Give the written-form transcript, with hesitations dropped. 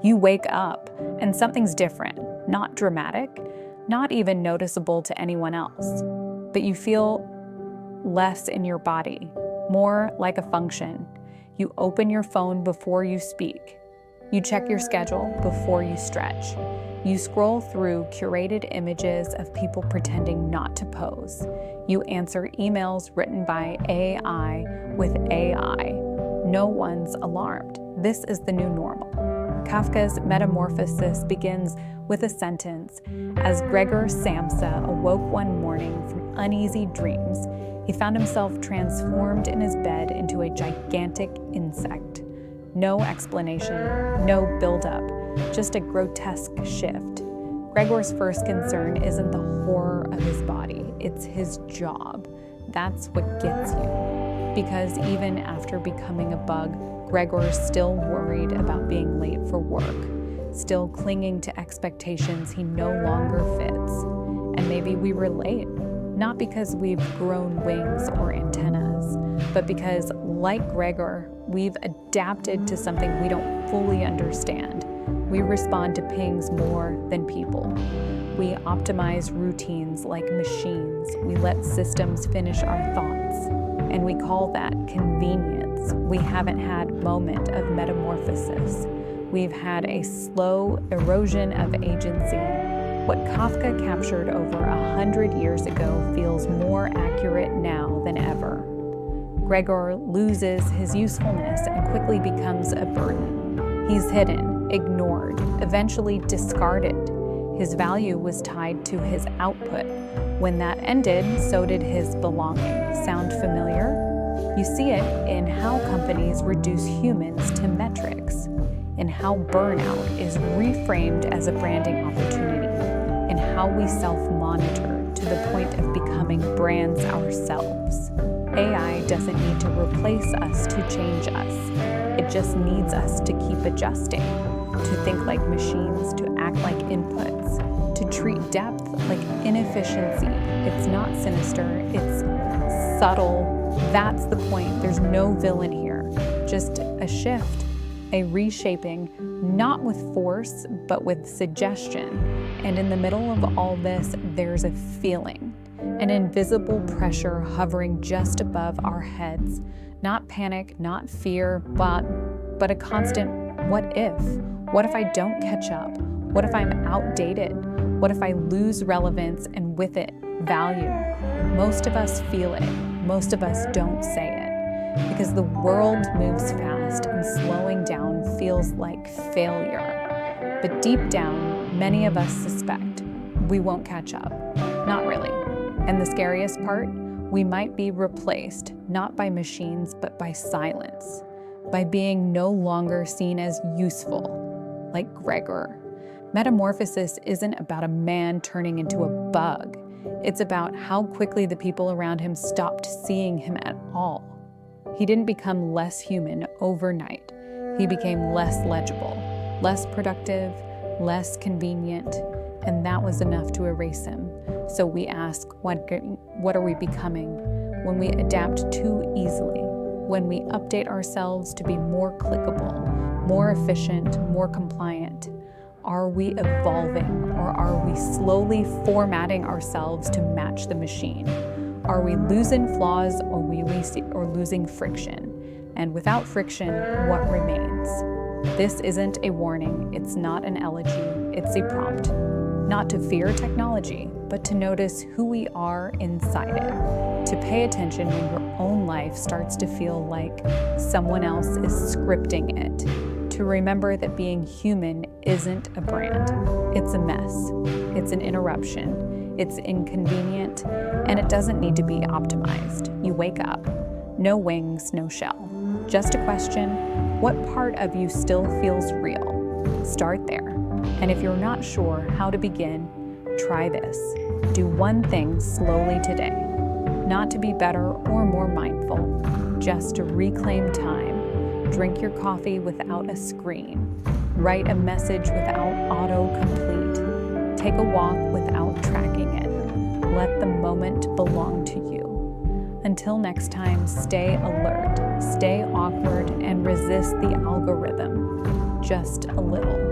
You wake up and something's different, not dramatic, not even noticeable to anyone else, but you feel less in your body, more like a function. You open your phone before you speak. You check your schedule before you stretch. You scroll through curated images of people pretending not to pose. You answer emails written by AI with AI. No one's alarmed. This is the new normal. Kafka's Metamorphosis begins with a sentence. As Gregor Samsa awoke one morning from uneasy dreams, he found himself transformed in his bed into a gigantic insect. No explanation, no build-up, just a grotesque shift. Gregor's first concern isn't the horror of his body, it's his job. That's what gets you. Because even after becoming a bug, Gregor's still worried about being late for work, still clinging to expectations he no longer fits. And maybe we relate, not because we've grown wings or antennas, but because, like Gregor, we've adapted to something we don't fully understand. We respond to pings more than people. We optimize routines like machines. We let systems finish our thoughts. And we call that convenience. We haven't had a moment of metamorphosis. We've had a slow erosion of agency. What Kafka captured over 100 years ago feels more accurate now than ever. Gregor loses his usefulness and quickly becomes a burden. He's hidden, ignored, eventually discarded. His value was tied to his output. When that ended, so did his belonging. Sound familiar? You see it in how companies reduce humans to metrics, in how burnout is reframed as a branding opportunity, in how we self-monitor to the point of becoming brands ourselves. AI doesn't need to replace us to change us. It just needs us to keep adjusting, to think like machines, to act like inputs, to treat depth like inefficiency. It's not sinister, it's subtle. That's the point. There's no villain here, just a shift, a reshaping, not with force, but with suggestion. And in the middle of all this, there's a feeling, an invisible pressure hovering just above our heads. Not panic, not fear, but a constant what if? What if I don't catch up? What if I'm outdated? What if I lose relevance and with it, value? Most of us feel it. Most of us don't say it. Because the world moves fast and slowing down feels like failure. But deep down, many of us suspect we won't catch up. Not really. And the scariest part, we might be replaced, not by machines, but by silence, by being no longer seen as useful, like Gregor. Metamorphosis isn't about a man turning into a bug. It's about how quickly the people around him stopped seeing him at all. He didn't become less human overnight. He became less legible, less productive, less convenient, and that was enough to erase him. So we ask, what are we becoming when we adapt too easily, when we update ourselves to be more clickable, more efficient, more compliant? Are we evolving, or are we slowly formatting ourselves to match the machine? Are we losing flaws, or losing friction? And without friction, what remains? This isn't a warning, it's not an elegy, it's a prompt. Not to fear technology, but to notice who we are inside it. To pay attention when your own life starts to feel like someone else is scripting it. To remember that being human isn't a brand. It's a mess. It's an interruption. It's inconvenient, and it doesn't need to be optimized. You wake up. No wings, no shell. Just a question, what part of you still feels real? Start there. And if you're not sure how to begin, try this. Do one thing slowly today. Not to be better or more mindful, just to reclaim time. Drink your coffee without a screen. Write a message without autocomplete. Take a walk without tracking it. Let the moment belong to you. Until next time, stay alert, stay awkward, and resist the algorithm. Just a little.